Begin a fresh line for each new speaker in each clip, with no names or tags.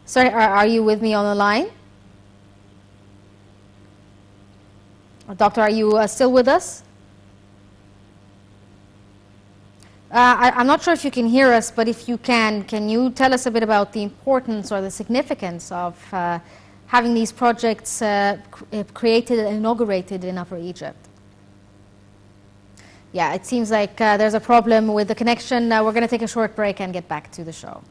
Sorry, are you with me on the line? Doctor, are you still with us? I'm not sure if you can hear us, but if you can you tell us a bit about the importance or the significance of having these projects created and inaugurated in Upper Egypt? Yeah, it seems like there's a problem with the connection. We're going to take a short break and get back to the show.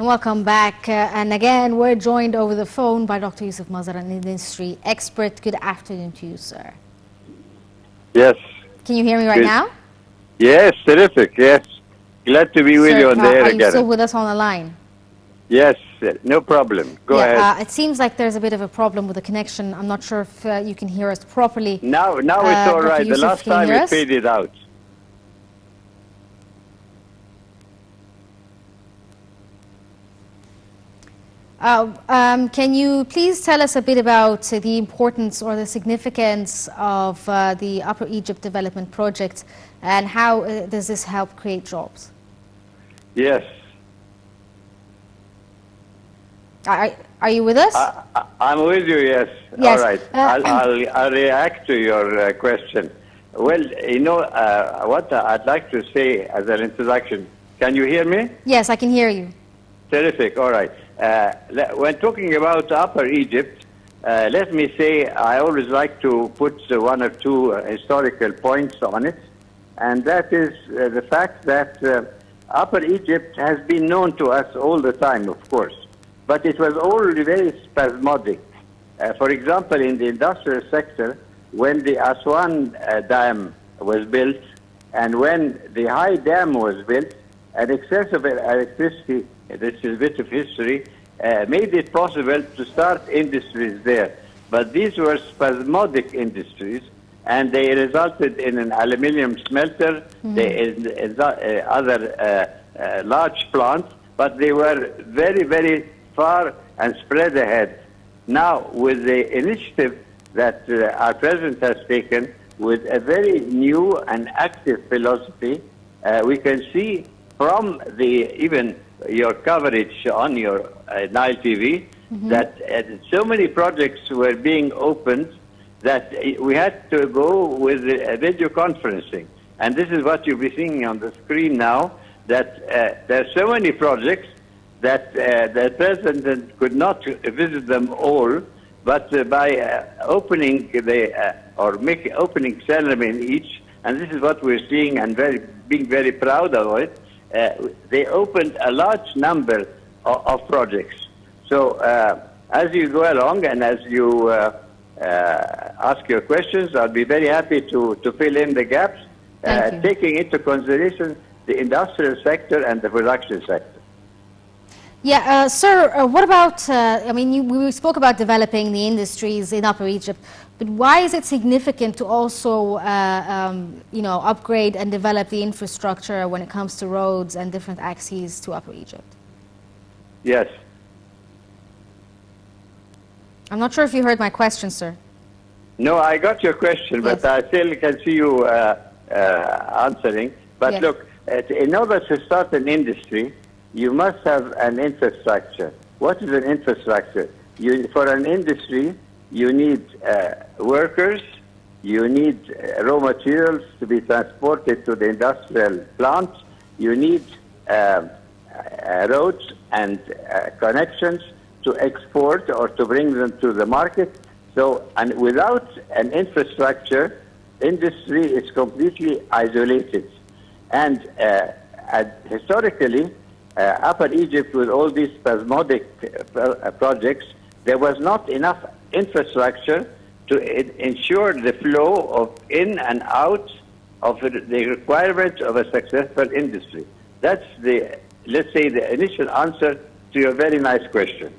Welcome back. And again, we're joined over the phone by Dr. Youssef, Mazhar, an industry expert. Good afternoon to you, sir.
Yes.
Can you hear me right now?
Yes, terrific. Yes. Glad to be with you on the air again.
Are you still with us on the line?
Yes, no problem. Go ahead.
It seems like there's a bit of a problem with the connection. I'm not sure if you can hear us properly.
Now it's all right. The last time it faded out.
Can you please tell us a bit about the importance or the significance of the Upper Egypt Development Project and how does this help create jobs?
Yes.
Are you with us?
I'm with you, yes. All right. I'll react to your question. Well, you know, what I'd like to say as an introduction. Can you hear me?
Yes, I can hear you.
Terrific. All right. When talking about Upper Egypt, let me say I always like to put one or two historical points on it, and that is the fact that Upper Egypt has been known to us all the time, of course, but it was already very spasmodic. For example, in the industrial sector, when the Aswan Dam was built and when the High Dam was built, an excess of electricity, this is a bit of history, made it possible to start industries there. But these were spasmodic industries, and they resulted in an aluminium smelter, other large plants, but they were very, very far and spread ahead. Now, with the initiative that our president has taken, with a very new and active philosophy, we can see from even your coverage on your Nile TV that so many projects were being opened that we had to go with video conferencing. And this is what you'll be seeing on the screen now, that there are so many projects that the president could not visit them all, but by opening opening ceremony in each, and this is what we're seeing and being very proud of it, they opened a large number of projects. So as you go along and as you ask your questions, I'll be very happy to fill in the gaps, taking into consideration the industrial sector and the production sector.
Yeah, sir, what about, I mean, we spoke about developing the industries in Upper Egypt, but why is it significant to also, you know, upgrade and develop the infrastructure when it comes to roads and different axes to Upper Egypt?
Yes.
I'm not sure if you heard my question, sir.
No, I got your question, but I still can see you answering. But look, in order to start an industry, you must have an infrastructure. What is an infrastructure? For an industry, you need workers, you need raw materials to be transported to the industrial plants, you need roads and connections to export or to bring them to the market. So, and without an infrastructure, industry is completely isolated. And historically, Upper Egypt, with all these spasmodic projects, there was not enough infrastructure to ensure the flow of in and out of the requirements of a successful industry. That's the, let's say, the initial answer to your very nice question.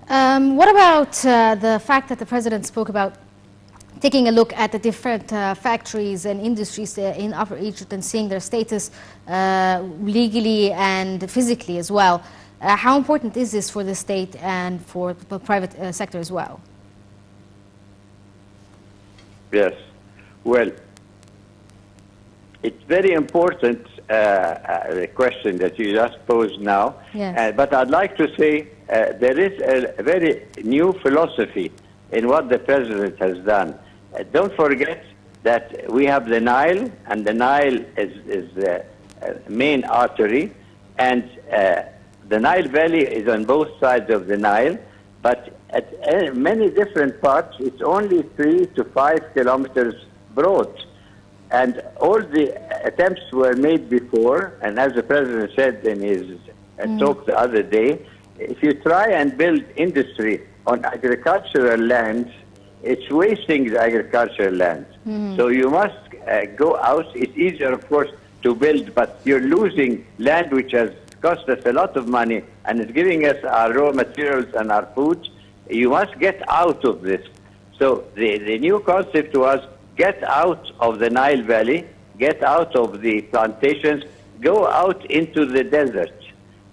What about the fact that the president spoke about taking a look at the different factories and industries in Upper Egypt and seeing their status legally and physically as well? How important is this for the state and for the private sector as well?
Yes. Well, it's very important, the question that you just posed now.
Yes.
But I'd like to say there is a very new philosophy in what the president has done. Don't forget that we have the Nile, and the Nile is the main artery, and the Nile Valley is on both sides of the Nile, but at many different parts, it's only 3 to 5 kilometers broad. And all the attempts were made before, and as the president said in his talk the other day, if you try and build industry on agricultural land, it's wasting the agricultural land. So you must go out. It's easier, of course, to build, but you're losing land which has cost us a lot of money and is giving us our raw materials and our food. You must get out of this. So the new concept was get out of the Nile Valley, get out of the plantations, go out into the desert.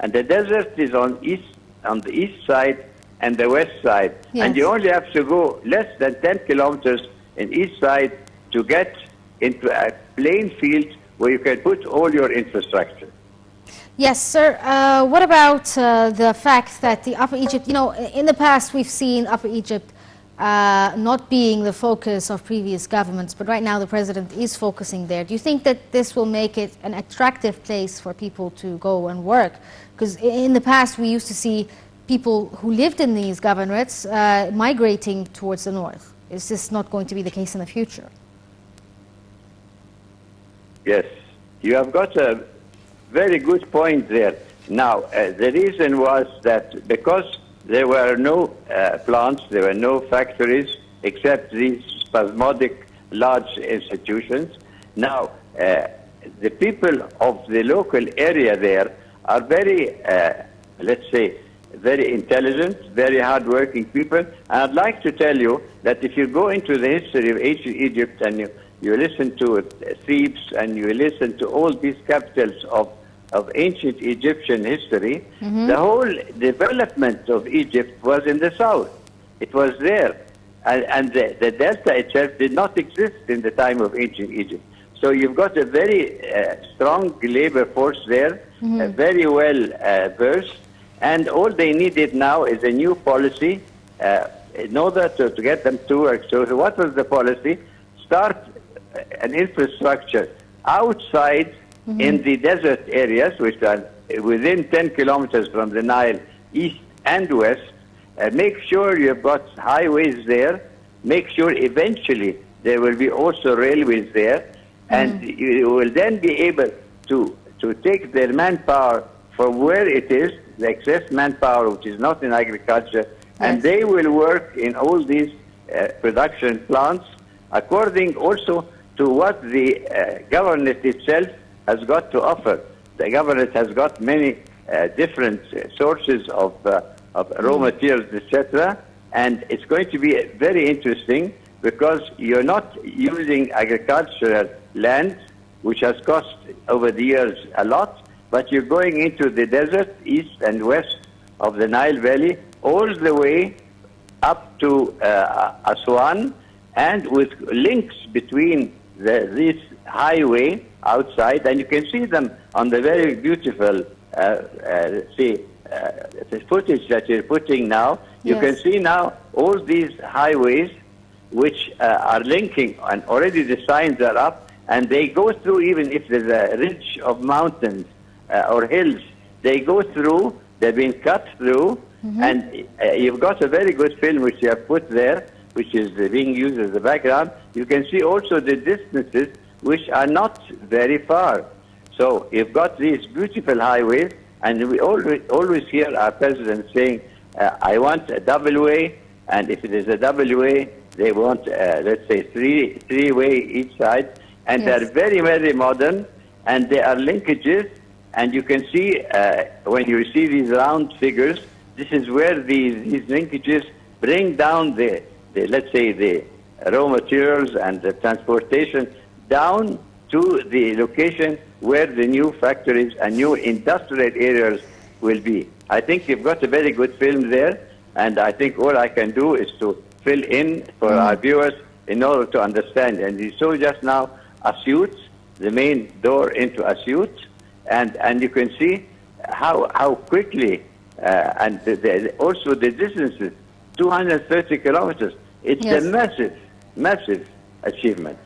And the desert is on the east side and the west side.
Yes.
And you only have to go less than 10 kilometers in each side to get into a plain field where you can put all your infrastructure.
Yes, sir. What about the fact that the Upper Egypt, in the past we've seen Upper Egypt not being the focus of previous governments, but right now the president is focusing there. Do you think that this will make it an attractive place for people to go and work? Because in the past we used to see people who lived in these governorates migrating towards the north. Is this not going to be the case in the future?
Yes, you have got a very good point there. Now, the reason was that because there were no plants, there were no factories, except these spasmodic large institutions. Now, the people of the local area there are very, let's say, very intelligent, very hard-working people. And I'd like to tell you that if you go into the history of ancient Egypt and you listen to Thebes and you listen to all these capitals of ancient Egyptian history, the whole development of Egypt was in the south. It was there. And the delta itself did not exist in the time of ancient Egypt. So you've got a very strong labor force there, very well versed, and all they needed now is a new policy in order to get them to work. So what was the policy? Start an infrastructure outside in the desert areas, which are within 10 kilometers from the Nile, east and west. Make sure you've got highways there. Make sure eventually there will be also railways there. And you will then be able to take their manpower from where it is, the excess manpower which is not in agriculture, and they will work in all these production plants according also to what the government itself has got to offer. The government has got many different sources of raw materials, etc., and it's going to be very interesting because you're not using agricultural land, which has cost over the years a lot, but you're going into the desert, east and west of the Nile Valley, all the way up to Aswan, and with links between this highway outside, and you can see them on the very beautiful the footage that you're putting now. You can see now all these highways which are linking, and already the signs are up, and they go through, even if there's a ridge of mountains or hills, they go through, they've been cut through, and you've got a very good film which you have put there, which is being used as the background, you can see also the distances, which are not very far. So you've got these beautiful highways, and we always hear our president saying, I want a double way, and if it is a double way, they want, let's say, three-way each side, and
Yes.
they're very, very modern, and they are linkages, and you can see, when you see these round figures, this is where these linkages bring down let's say, the raw materials and the transportation down to the location where the new factories and new industrial areas will be. I think you've got a very good film there, and I think all I can do is to fill in for our viewers in order to understand. And you saw just now Asyut, the main door into Asyut, and you can see how quickly, and also the distances, 230 kilometers. It's
Yes.
a massive, massive achievement.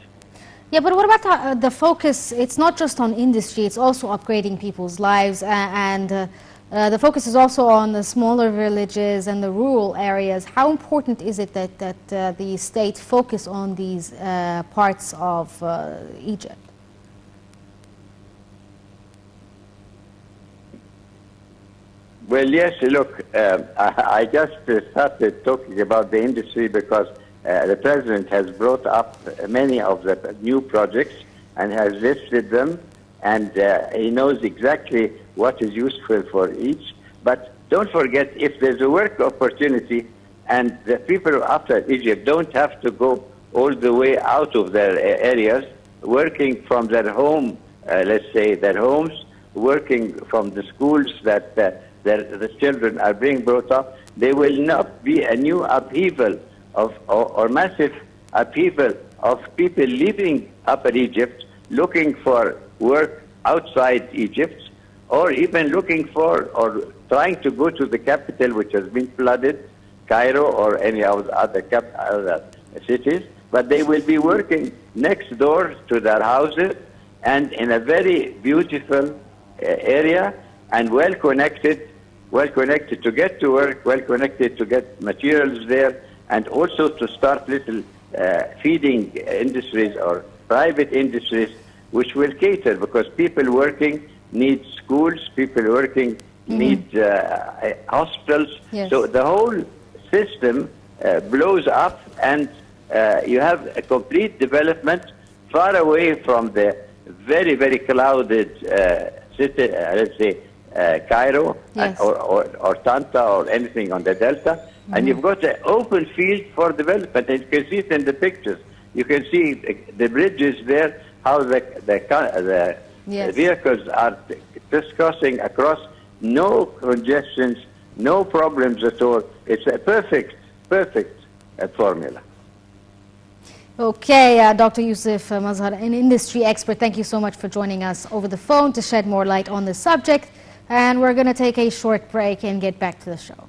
Yeah, but what about the focus? It's not just on industry, it's also upgrading people's lives, and the focus is also on the smaller villages and the rural areas. How important is it that the state focus on these parts of Egypt?
Well, yes, look, I just started talking about the industry because the president has brought up many of the new projects and has listed them, and he knows exactly what is useful for each. But don't forget, if there's a work opportunity and the people after Egypt don't have to go all the way out of their areas, working from their home, let's say their homes, working from the schools that the children are being brought up, there will not be a new upheaval or massive upheaval of people leaving Upper Egypt, looking for work outside Egypt, or even looking for or trying to go to the capital, which has been flooded, Cairo or any of the other cities, but they will be working next door to their houses and in a very beautiful area and well connected to get to work, well connected to get materials there, and also to start little feeding industries or private industries which will cater, because people working need schools, people working need hospitals.
Yes.
So the whole system blows up, and you have a complete development far away from the very, very clouded city, let's say, Cairo,
Yes.
or Tanta or anything on the Delta, and you've got an open field for development. And you can see it in the pictures. You can see the bridges there, how the
Yes.
vehicles are just crossing across, no congestions, no problems at all. It's a perfect formula.
Okay, Dr. Youssef Mazhar, an industry expert, thank you so much for joining us over the phone to shed more light on this subject. And we're going to take a short break and get back to the show.